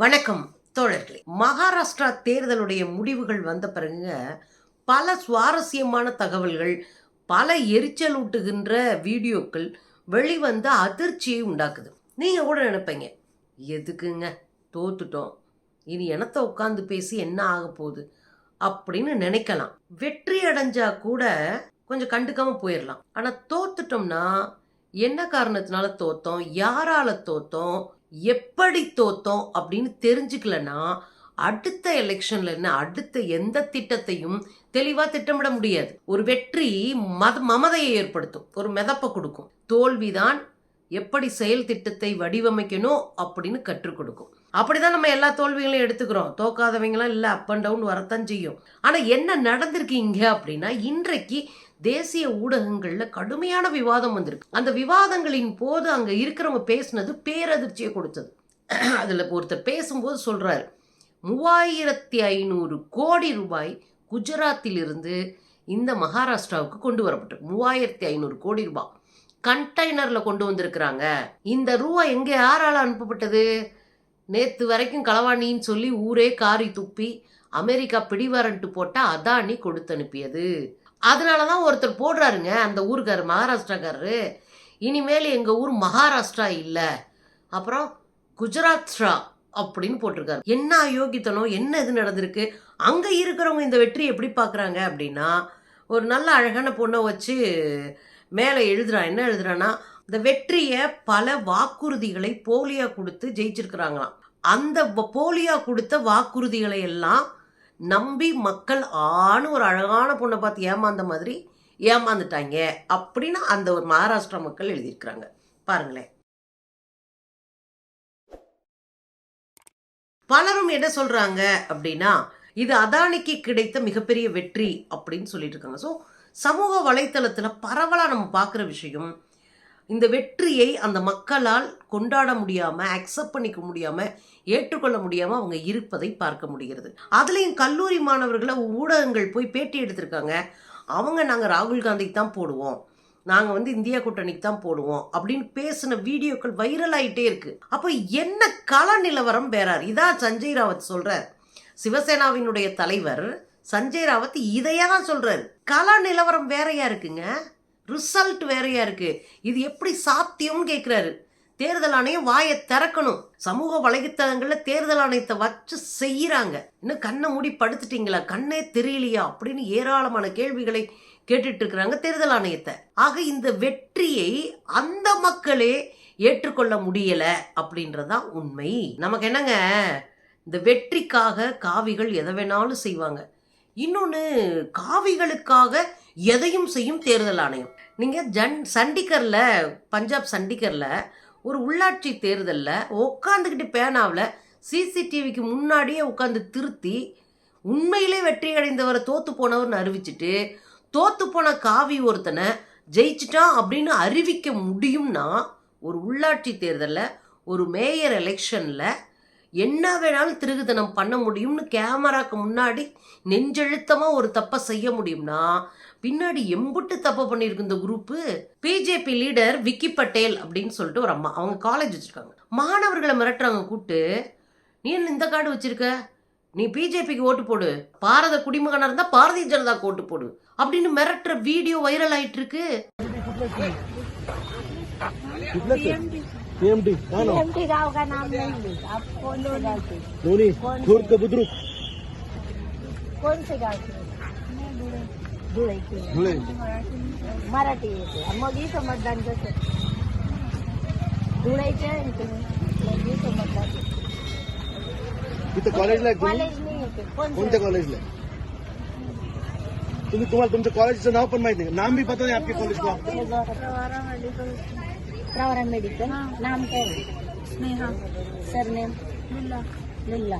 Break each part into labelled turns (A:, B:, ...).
A: வணக்கம் தோழர்களே. மகாராஷ்டிரா தேர்தலுடைய முடிவுகள் வந்த பிறகுங்க பல சுவாரஸ்யமான தகவல்கள், பல எரிச்சலூட்டுகின்ற வீடியோக்கள் வெளிவந்து அதிர்ச்சியை உண்டாக்குது. நீங்க கூட நினைப்பீங்க, எதுக்குங்க தோத்துட்டோம், இனி என்னத்தை உட்காந்து பேசி என்ன ஆக போகுது அப்படின்னு நினைக்கலாம். வெற்றி அடைஞ்சா கூட கொஞ்சம் கண்டுக்காம போயிடலாம். ஆனா தோத்துட்டோம்னா என்ன காரணத்தினால தோத்தோம், யாரால தோத்தோம், எப்படி தோத்தோம் அப்படின்னு தெரிஞ்சுக்கலன்னா அடுத்த எலெக்ஷன்ல என்ன அடுத்த எந்த திட்டத்தையும் தெளிவா திட்டமிட முடியாது. ஒரு வெற்றி மமதையை ஏற்படுத்தும், ஒரு மிதப்பை கொடுக்கும். தோல்விதான் எப்படி செயல் திட்டத்தை வடிவமைக்கணும் அப்படின்னு கற்றுக் கொடுக்கும். அப்படிதான் நம்ம எல்லா தோல்விகளையும் எடுத்துக்கிறோம். தோக்காதவங்களாம் இல்லை, அப் அண்ட் டவுன் வரத்தான் செய்யும். ஆனா என்ன நடந்திருக்கு இங்க அப்படின்னா, இன்றைக்கு தேசிய ஊடகங்கள்ல கடுமையான விவாதம் வந்திருக்கு. அந்த விவாதங்களின் போது அங்க இருக்கிறவங்க பேசினது பேரதிர்ச்சியை கொடுத்தது. அதுல ஒருத்தர் பேசும்போது சொல்றாரு, 3500 கோடி ரூபாய் குஜராத்தில் இருந்து இந்த மகாராஷ்டிராவுக்கு கொண்டு வரப்பட்டு 3500 கோடி ரூபாய் கண்டெய்னர்ல கொண்டு வந்திருக்கிறாங்க. இந்த ரூபாய் எங்க யாரால அனுப்பப்பட்டது? நேத்து வரைக்கும் களவாணின்னு சொல்லி ஊரே காரி துப்பி அமெரிக்கா பிடிவாரண்ட் போட்ட அதானி கொடுத்து அனுப்பியது. அதனாலதான் ஒருத்தர் போடுறாருங்க, அந்த ஊருக்காரர், மகாராஷ்டிராக்காரரு, இனிமேல் எங்க ஊர் மகாராஷ்டிரா இல்ல, அப்புறம் குஜராத்ரா அப்படின்னு போட்டிருக்காரு. என்ன அயோக்கித்தனம், என்ன இது நடந்திருக்கு? அங்க இருக்கிறவங்க இந்த வெற்றியை எப்படி பாக்குறாங்க அப்படின்னா, ஒரு நல்ல அழகான பொண்ணை வச்சு மேலே எழுதுறான். என்ன எழுதுறான்னா, இந்த வெற்றியை பல வாக்குறுதிகளை போலியா கொடுத்து ஜெயிச்சிருக்கிறாங்களாம். அந்த போலியா கொடுத்த வாக்குறுதிகளை எல்லாம் நம்பி மக்கள் ஒரு அழகான பொண்ணை பார்த்து ஏமாந்த மாதிரி ஏமாந்துட்டாங்க அப்படின்னு அந்த ஒரு மகாராஷ்டிரா மக்கள் எழுதியிருக்கிறாங்க. பாருங்களேன். பலரும் என்ன சொல்றாங்க அப்படின்னா, இது அதானிக்கு கிடைத்த மிகப்பெரிய வெற்றி அப்படின்னு சொல்லிட்டு இருக்காங்க. ஸோ சமூக வலைத்தளத்துல பரவலா நம்ம பார்க்குற விஷயம், இந்த வெற்றியை அந்த மக்களால் கொண்டாட முடியாம, அக்செப்ட் பண்ணிக்க முடியாம, ஏற்றுக்கொள்ள முடியாம அவங்க இருப்பதை பார்க்க முடிகிறது. அதுலயும் கல்லூரி மாணவர்களை ஊடகங்கள் போய் பேட்டி எடுத்திருக்காங்க. அவங்க நாங்க ராகுல் காந்திக்கு தான் போடுவோம், நாங்க இந்தியா கூட்டணிக்கு தான் போடுவோம் அப்படின்னு பேசின வீடியோக்கள் வைரல் ஆயிட்டே இருக்கு. அப்போ என்ன கள நிலவரம் பேரார்? இதான் சஞ்சய் ராவத் சொல்றார். சிவசேனாவினுடைய தலைவர் சஞ்சய் ராவத் இதையா தான் சொல்றாரு. கள நிலவரம் வேறையா இருக்குங்க, ரிசல்ட் வேறையா இருக்கு. இது எப்படி சாத்தியம்னு கேட்கிறாரு. தேர்தல் ஆணையம் வாயை திறக்கணும். சமூக வலைத்தளங்கள்ல தேர்தல் ஆணையத்தை வச்சு செய்யறாங்க. இன்னும் கண்ணை மூடி படுத்துட்டீங்களா, கண்ணே தெரியலையா அப்படின்னு ஏராளமான கேள்விகளை கேட்டுட்டு இருக்கிறாங்க தேர்தல் ஆணையத்தை. ஆக இந்த வெற்றியை அந்த மக்களே ஏற்றுக்கொள்ள முடியல அப்படின்றதான் உண்மை. நமக்கு என்னங்க, இந்த வெற்றிக்காக காவிகள் எதை வேணாலும் செய்வாங்க. இன்னொன்று, காவிகளுக்காக எதையும் செய்யும் தேர்தல் ஆணையம். நீங்கள் சண்டிகரில், பஞ்சாப் சண்டிகரில் ஒரு உள்ளாட்சி தேர்தலில் உட்காந்துக்கிட்டு பேனாவில் சிசிடிவிக்கு முன்னாடியே உட்காந்து திருத்தி உண்மையிலே வெற்றி அடைந்தவரை தோத்து போனவர்னு அறிவிச்சிட்டு, தோத்து போன காவி ஒருத்தனை ஜெயிச்சிட்டான் அப்படின்னு அறிவிக்க முடியும்னா, ஒரு உள்ளாட்சி தேர்தலில், ஒரு மேயர் எலெக்ஷனில் என்ன வேணாலும் திருகுதனம் பண்ண முடியும்னு கேமராக்கு முன்னாடி நெஞ்செழுத்தமா ஒரு தப்பை செய்ய முடியும்னா, பின்னாடி எம்புட்டு தப்பை பண்ணியிருக்கு இந்த group. BJP leader Vicky Patel அப்படின்னு சொல்லிட்டு ஒரு அம்மா, அவங்க காலேஜ் வச்சிருக்காங்க. மாணவர்களை மிரட்டுறாங்க கூப்பிட்டு, நீ என்ன இந்த கார்டு வச்சிருக்க, நீ பிஜேபிக்கு ஓட்டு போடு, பாரத குடிமகனா இருந்தா பாரதிய ஜனதாக்கு ஓட்டு போடு அப்படின்னு மிரட்டுற வீடியோ வைரல் ஆயிட்டு இருக்கு.
B: PMT गांव का नाम नहीं, आप कौन से गांव से? खुर्द का बुद्रुक। कौन से गांव से? धुळे मराठी येते. मग इथं मतदान कसं? धुळेचे इथं मतदान.
C: इथं कॉलेजला
B: कॉलेज नाही येते.
C: कोणत्या कॉलेजला? तुम्हाला तुमच्या कॉलेजचं नाव पण माहिती नाही, नाम भी पता नहीं आपके कॉलेज का?
B: प्रवरा मेडिकल. नाम क्या है? स्नेहा. सरनेम? लुल्ला.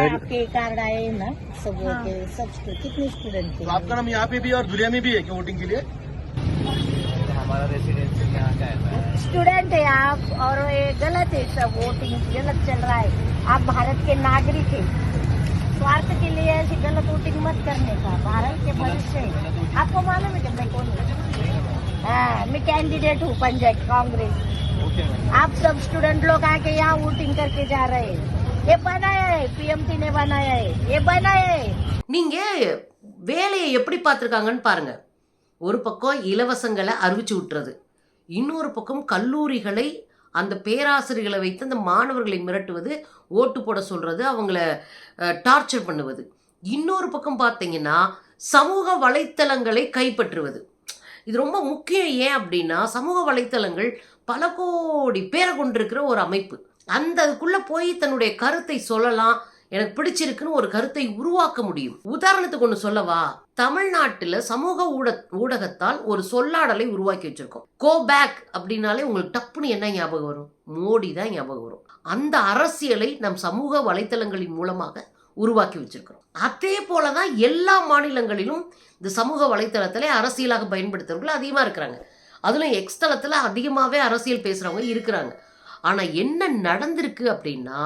B: आपके कार्ड आए ना सब के, सब कितने स्टूडेंट थे?
C: तो आपका नाम यहाँ पे भी और दुनिया में भी है क्या वोटिंग के लिए?
D: हमारा रेसिडेंशियल यहाँ का है।
B: स्टूडेंट है आप, और ये गलत है, सब वोटिंग गलत चल रहा है. आप भारत के नागरिक है, स्वार्थ के लिए ऐसी गलत वोटिंग मत करने का. भारत के भविष्य है. आपको मालूम है कि मैं कौन हूँ? मैं कैंडिडेट हूँ पंजाब कांग्रेस.
D: देखते हैं।
B: आप सब स्टूडेंट लोग आके यहाँ वोटिंग करके जा रहे हैं। ये बनाया है, पीएमटी ने बनाया है, ये बनाया है।
A: நீங்க வேலையை எப்படி பார்த்துருக்காங்கன்னு பாருங்க. ஒரு பக்கம் இலவசங்களை அறிவிச்சு விட்டுறது, இன்னொரு பக்கம் கல்லூரிகளை அந்த பேராசிரியர்களை வைத்து அந்த மாணவர்களை மிரட்டுவது, ஓட்டு போட சொல்றது, அவங்கள டார்ச்சர் பண்ணுவது. இன்னொரு பக்கம் பார்த்தீங்கன்னா சமூக வலைத்தளங்களை கைப்பற்றுவது. இது ரொம்ப முக்கியம். ஏன் அப்படின்னா சமூக வலைத்தளங்கள் பல கோடி பேரை கொண்டிருக்கிற ஒரு அமைப்பு. அந்த அதுக்குள்ள போய் தன்னுடைய கருத்தை சொல்லலாம், எனக்கு பிடிச்சிருக்குன்னு ஒரு கருத்தை உருவாக்க முடியும். உதாரணத்துக்கு ஒன்று சொல்லவா, தமிழ்நாட்டில் சமூக ஊடகத்தால் ஒரு சொல்லாடலை உருவாக்கி வச்சிருக்கோம். கோ பேக் அப்படின்னாலே உங்களுக்கு டப்புன்னு என்ன ஞாபகம் வரும்? மோடி தான் ஞாபகம் வரும். அந்த அரசியலை நம் சமூக வலைத்தளங்களின் மூலமாக உருவாக்கி வச்சிருக்கிறோம். அதே போலதான் எல்லா மாநிலங்களிலும் இந்த சமூக வலைத்தளத்திலே அரசியலாக பயன்படுத்துறவர்கள் அதிகமா இருக்கிறாங்க. அதுல எக்ஸ் தளத்துல அதிகமாவே அரசியல் பேசுறவங்க இருக்கிறாங்க. ஆனா என்ன நடந்திருக்கு அப்படின்னா,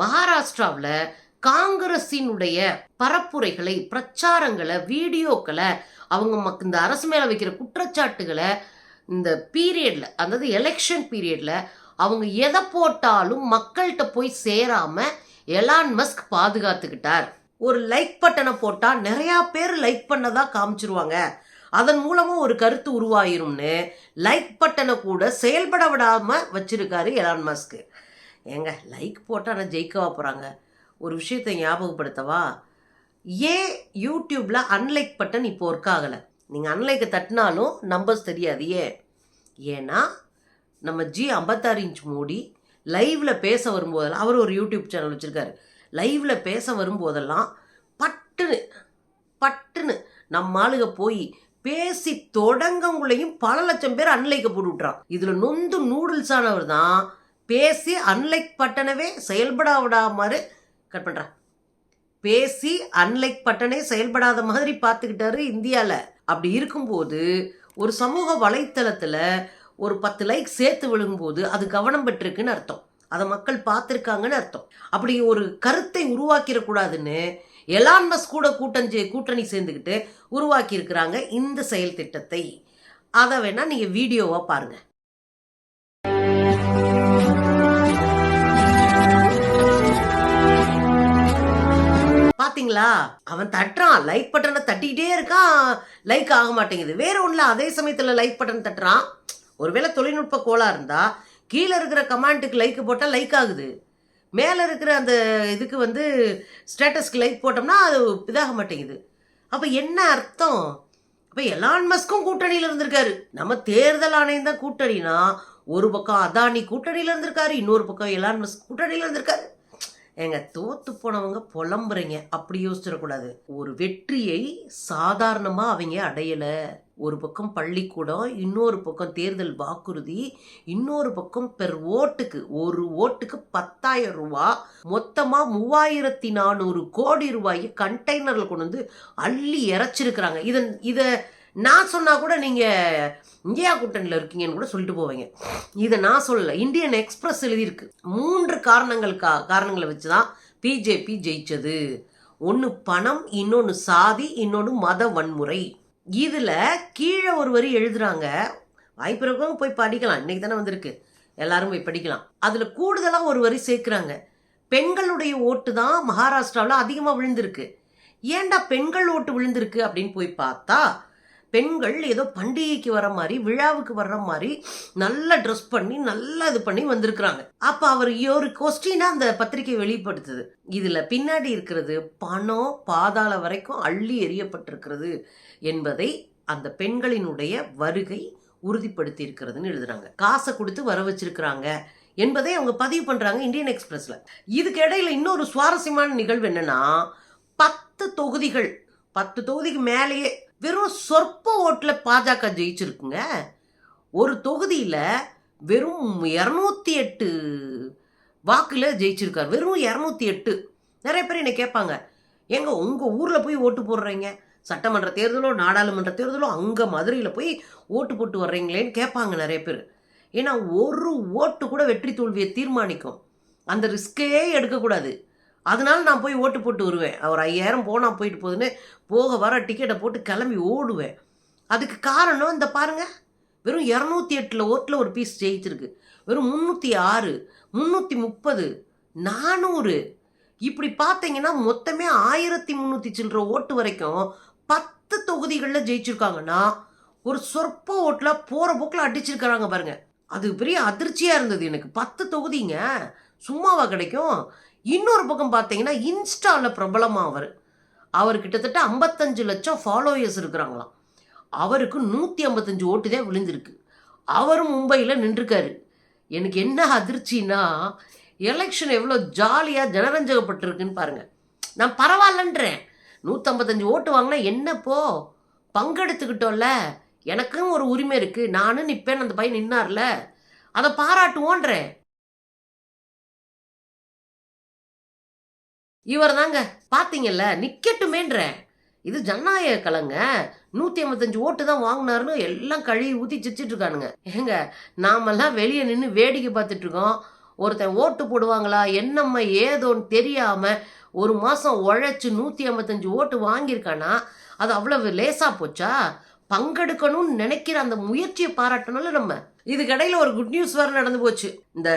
A: மகாராஷ்டிராவில் காங்கிரஸினுடைய பரப்புரைகளை, பிரச்சாரங்களை, வீடியோக்களை, அவங்க இந்த அரசு மேல வைக்கிற குற்றச்சாட்டுகளை இந்த பீரியட்ல, அதாவது எலெக்ஷன் பீரியட்ல அவங்க எதை போட்டாலும் மக்கள்கிட்ட போய் சேராம எலான் மஸ்க் பாதுகாத்துக்கிட்டார். ஒரு லைக் பட்டனை போட்டா நிறைய பேர் லைக் பண்ணதா காமிச்சிருவாங்க, அதன் மூலமா ஒரு கருத்து உருவாயிரும்னு லைக் பட்டனை கூட செயல்பட விடாம வச்சிருக்காரு எலான் மஸ்க். ஏங்க லைக் போட்டா நான் ஜெயிக்கவா போறாங்க? ஒரு விஷயத்தை ஞாபகப்படுத்தவா, ஏன் யூடியூப்ல அன்லைக் பட்டன் இப்போ ஒர்க் ஆகலை? நீங்கள் அன்லைக்கை தட்டினாலும் நம்பர்ஸ் தெரியாது. ஏன்னா நம்ம G56 இன்ச் மோடி லைவ்ல பேச வரும்போதெல்லாம், அவர் ஒரு யூடியூப் சேனல் வச்சிருக்காரு, லைவ்ல பேச வரும்போதெல்லாம் பட்டுன்னு நம்ம ஆளுக போய் பேசி தொடங்கவுங்களையும் பல லட்சம் பேர் அன்லைக்கை போட்டு விட்டுறான். இதுல நொந்து நூடுல்ஸ் ஆனவர் தான் பேசி அன்லைக் பட்டனவே செயல்பட விடாம கட் பண்றான். பேசி அன்லைக் பட்டனே செயல்படாத மாதிரி பார்த்துக்கிட்டாரு இந்தியாவில். அப்படி இருக்கும்போது ஒரு சமூக வலைத்தளத்தில் ஒரு 10 லைக் சேர்த்து விழுங்கும்போது அது கவனம் பெற்றிருக்குன்னு அர்த்தம், அதை மக்கள் பார்த்துருக்காங்கன்னு அர்த்தம். அப்படி ஒரு கருத்தை உருவாக்கிடக்கூடாதுன்னு எலான் மஸ்க் கூட கூட்டணி சேர்ந்துக்கிட்டு உருவாக்கி இருக்கிறாங்க இந்த செயல் திட்டத்தை. அதை வேணா நீங்கள் வீடியோவாக பாருங்கள். பாத்தீங்களா, அவன் தட்டுறான், லைக் பட்டனை தட்டிக்கிட்டே இருக்கான், லைக் ஆக மாட்டேங்குது. வேற ஒண்ணுல அதே சமயத்துல லைக் பட்டன் தட்டுறான். ஒருவேளை தொழில்நுட்ப கோளா இருந்தா கீழே இருக்கிற கமெண்ட்டுக்கு லைக் போட்டா லைக் ஆகுது, மேல இருக்கிற அந்த இதுக்கு ஸ்டேட்டஸ்க்கு லைக் போட்டோம்னா அது இதாக மாட்டேங்குது. அப்ப என்ன அர்த்தம்? அப்ப எலான் மஸ்கும் கூட்டணியில இருந்திருக்காரு. நம்ம தேர்தல் ஆணையம் தான் கூட்டணினா, ஒரு பக்கம் அதானி கூட்டணியில இருந்திருக்காரு, இன்னொரு பக்கம் எலான் மஸ்க் கூட்டணியில இருந்திருக்காரு. ஏங்க தோத்து போனவங்க புலம்புறீங்க, அப்படி யோசிச்சிடக்கூடாது. ஒரு வெற்றியை சாதாரணமா அவங்க அடையல. ஒரு பக்கம் பள்ளிக்கூடம், இன்னொரு பக்கம் தேர்தல் வாக்குறுதி, இன்னொரு பக்கம் ஒரு ஓட்டுக்கு 10,000 ரூபா, மொத்தமா 3,400 கோடி ரூபாய்க்கு கண்டெய்னர்ல கொண்டு வந்து அள்ளி இறைச்சிருக்கிறாங்க. இத நான் சொன்னா கூட நீங்க இந்தியா கூட்டணியில் இருக்கீங்கன்னு கூட சொல்லிட்டு போவீங்க. இதை நான் சொல்லல, இந்தியன் எக்ஸ்பிரஸ் எழுதியிருக்கு. 3 காரணங்களை வச்சுதான் பிஜேபி ஜெயிச்சது. ஒன்று பணம், இன்னொன்று சாதி, இன்னொன்று மத வன்முறை. இதுல கீழே ஒரு வரி எழுதுறாங்க, வாய்ப்பு இருக்கவங்க போய் படிக்கலாம், இன்னைக்கு தானே வந்திருக்கு, எல்லாரும் போய் படிக்கலாம். அதுல கூடுதலா ஒரு வரி சேர்க்கிறாங்க, பெண்களுடைய ஓட்டு தான் மகாராஷ்டிராவில் அதிகமா விழுந்திருக்கு. ஏன்டா பெண்கள் ஓட்டு விழுந்திருக்கு அப்படின்னு போய் பார்த்தா, பெண்கள் ஏதோ பண்டிகைக்கு வர மாதிரி, விழாவுக்கு வர்ற மாதிரி நல்லா ட்ரெஸ் பண்ணி நல்லா இது பண்ணி வந்திருக்கிறாங்க. அப்ப அவர் ஒரு கொஸ்டினா அந்த பத்திரிகை வெளிப்படுத்துது. இதுல பின்னாடி இருக்கிறது பணம் பாதாள வரைக்கும் அள்ளி எறியப்பட்டிருக்கிறது என்பதை அந்த பெண்களினுடைய வருகை உறுதிப்படுத்தி இருக்கிறதுன்னு எழுதுறாங்க. காசை கொடுத்து வர வச்சிருக்கிறாங்க என்பதை அவங்க பதிவு பண்றாங்க இந்தியன் எக்ஸ்பிரஸ்ல. இதுக்கு இடையில இன்னொரு சுவாரஸ்யமான நிகழ்வு என்னன்னா, 10 தொகுதிக்கு மேலேயே வெறும் சொற்ப ஓட்டுல பாஜக ஜெயிச்சிருக்குங்க. ஒரு தொகுதியில வெறும் 208 வாக்குல ஜெயிச்சிருக்காரு, வெறும் 208. நிறைய பேர் என்ன கேட்பாங்க, எங்க உங்க ஊர்ல போய் ஓட்டு போடுறீங்க, சட்டமன்ற தேர்தலோ நாடாளுமன்ற தேர்தலோ அங்க மதுரையில போய் ஓட்டு போட்டு வர்றீங்களேன்னு கேட்பாங்க நிறைய பேர். ஏன்னா ஒரு ஓட்டு கூட வெற்றி தோல்வியை தீர்மானிக்கும், அந்த ரிஸ்கே எடுக்கக்கூடாது. அதனால நான் போய் ஓட்டு போட்டு வருவேன். ஒரு 5,000 போனால் போயிட்டு போகுதுன்னு போக வர டிக்கெட்டை போட்டு கிளம்பி ஓடுவேன். அதுக்கு காரணம் இந்த பாருங்க, வெறும் 208 ஓட்டில் ஒரு பீஸ் ஜெயிச்சிருக்கு. வெறும் 306, 330, 400. இப்படி பார்த்தீங்கன்னா மொத்தமே 1300 சில்லற ஓட்டு வரைக்கும் 10 தொகுதிகளில் ஜெயிச்சிருக்காங்கன்னா ஒரு சொற்ப ஓட்டில் போகிற போக்கில் அடிச்சிருக்கிறாங்க பாருங்க. அது பெரிய அதிர்ச்சியாக இருந்தது எனக்கு. 10 தொகுதிங்க சும்மாவா கிடைக்கும்? இன்னொரு பக்கம் பார்த்தீங்கன்னா இன்ஸ்டாவில் பிரபலமாக அவர் கிட்டத்தட்ட 55 லட்சம் ஃபாலோயர்ஸ் இருக்கிறாங்களாம். அவருக்கு 155 ஓட்டு தான் விழுந்திருக்கு. அவரும் மும்பையில் நின்றுருக்காரு. எனக்கு என்ன அதிர்ச்சின்னா எலெக்ஷன் எவ்வளோ ஜாலியாக ஜனரஞ்சகப்பட்டிருக்குன்னு பாருங்கள். நான் பரவாயில்லன்றேன். 155 ஓட்டு வாங்கினா என்னப்போ, பங்கெடுத்துக்கிட்டோம்ல, எனக்கும் ஒரு உரிமை இருக்குது, நானும் நிற்பேன், அந்த பையன் நின்னார்ல, அதை பாராட்டுவோன்றேன். இவர் தாங்க பார்த்தீங்கல்ல நிற்கட்டுமேன்றேன். இது ஜனநாயக கலைங்க. 155 ஓட்டு தான் வாங்கினாருன்னு எல்லாம் கழுவி ஊற்றி சிரிச்சிட்டு இருக்கானுங்க. ஏங்க நாமெல்லாம் வெளியே நின்று வேடிக்கை பார்த்துட்டு இருக்கோம். ஒருத்தன் ஓட்டு போடுவாங்களா என்னம்மா ஏதோன்னு தெரியாமல் ஒரு மாதம் உழைச்சி 155 ஓட்டு வாங்கியிருக்கானா அது அவ்வளவு லேசாக போச்சா? பங்கெடுக்கணும்னு நினைக்கிற அந்த முயற்சியை பாராட்டணும்ல நம்ம. இதுக்கடையில் ஒரு குட் நியூஸ் வேறு நடந்து போச்சு. இந்த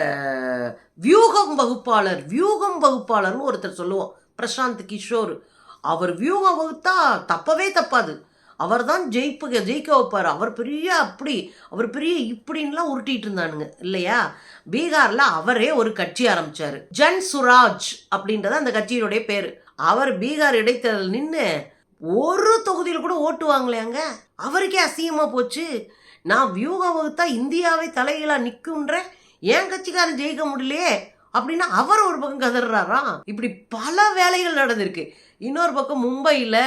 A: வியூகம் வகுப்பாளர்னு ஒருத்தர் சொல்லுவோம், பிரசாந்த் கிஷோர். அவர் வியூகம் வகுத்தா தப்பவே தப்பாது. அவர் தான் ஜெயிக்க வைப்பார். அவர் பெரிய இப்படின்லாம் உருட்டிட்டு இருந்தானுங்க இல்லையா? பீகாரில் அவரே ஒரு கட்சி ஆரம்பிச்சாரு, ஜன் சுராஜ் அப்படின்றது அந்த கட்சியினுடைய பேர். அவர் பீகார் இடைத்தேர்தல் நின்று ஒரு தொகுதியில் கூட ஓட்டு வாங்கலையாங்க. அவருக்கே அசிங்கமாக போச்சு. நான் வியூகம் வகுத்தா இந்தியாவை தலைகீழாக நிற்குன்ற என் கட்சிக்காரன் ஜெயிக்க முடியலையே அப்படின்னா அவர் ஒரு பக்கம் கதறாராம். இப்படி பல வேலைகள் நடந்திருக்கு. இன்னொரு பக்கம் மும்பையில்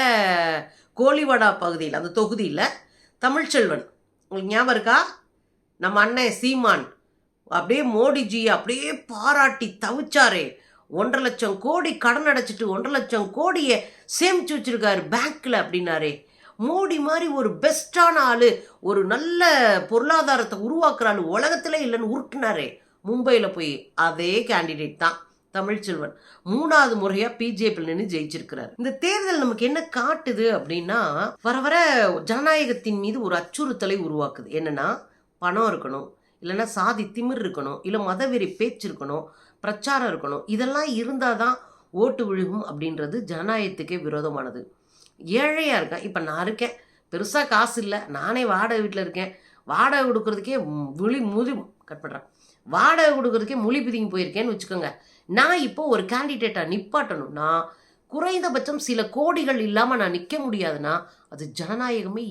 A: கோலிவாடா பகுதியில் அந்த தொகுதியில் தமிழ்ச்செல்வன், உங்களுக்கு ஞாபகம் இருக்கா? நம்ம அண்ணன் சீமான் அப்படியே மோடிஜியை அப்படியே பாராட்டி தவிச்சாரே. 1.5 லட்சம் கோடி கடன் அடைச்சிட்டு 1.5 லட்சம் கோடியை சேமிச்சு வச்சிருக்காரு பேங்க்ல அப்படின்னாரே. மோடி மாதிரி ஒரு பெஸ்டான ஆளு, ஒரு நல்ல பொருளாதாரத்தை உருவாக்குற ஆளு உலகத்திலே இல்லைன்னு உருட்டுனாரே மும்பையில் போய். அதே கேண்டிடேட் தான் தமிழ்ச்செல்வன். 3வது முறையாக பிஜேபியில் நின்று ஜெயிச்சிருக்கிறார். இந்த தேர்தல் நமக்கு என்ன காட்டுது அப்படின்னா, வர வர ஜனநாயகத்தின் மீது ஒரு அச்சுறுத்தலை உருவாக்குது. என்னன்னா, பணம் இருக்கணும், இல்லைன்னா சாதி திமிர் இருக்கணும், இல்லை மதவெறி பேச்சு இருக்கணும், பிரச்சாரம் இருக்கணும். இதெல்லாம் இருந்தால் தான் ஓட்டு விழுகும் அப்படின்றது ஜனநாயகத்துக்கே விரோதமானது. ஏழையாக இருக்கேன், இப்போ நான் இருக்கேன், பெருசாக காசு இல்லை, நானே வாடகை வீட்டில் இருக்கேன், வாடகை கொடுக்கறதுக்கே வாடகை கொடுக்கறதுக்கே மொழி பிதிங்கி போயிருக்கேன்னு வச்சுக்கோங்க. நான் இப்போ ஒரு கேண்டிடேட்டாக நிப்பாட்டணும்னா குறைந்தபட்சம் சில கோடிகள் இல்லாமல் நான் நிற்க முடியாதுன்னா அது ஜனநாயகமே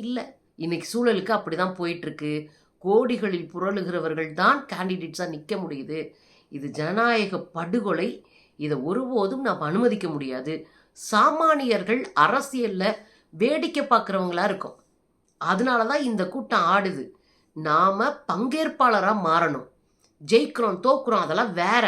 A: இல்லை. இன்னைக்கு சூழலுக்கு அப்படி தான் போயிட்டுருக்கு. கோடிகளில் புரளுகிறவர்கள் தான் கேண்டிடேட்ஸாக நிற்க முடியுது. இது ஜனநாயக படுகொலை. இதை ஒருபோதும் நாம் அனுமதிக்க முடியாது. சாமானியர்கள் அரசியலில் வேடிக்கை பார்க்குறவங்களா இருக்கும். அதனால தான் இந்த கூட்டம் ஆடுது. நாம் பங்கேற்பாளராக மாறணும். ஜெயிக்கிறோம் தோக்குறோம் அதெல்லாம் வேற.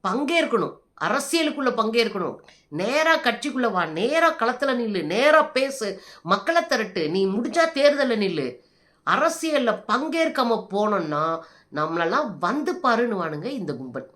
A: பங்கேற்கணும், அரசியலுக்குள்ளே பங்கேற்கணும். நேராக கட்சிக்குள்ளே வா, நேராக களத்தில் நில்லு, நேராக பேசு, மக்களை திரட்டு, நீ முடிஞ்சா தேர்தலில் நில்லு. அரசியலில் பங்கேற்காம போனோம்னா நம்மளெல்லாம் வந்து பாருன்னு வானுங்க இந்த கும்பல்.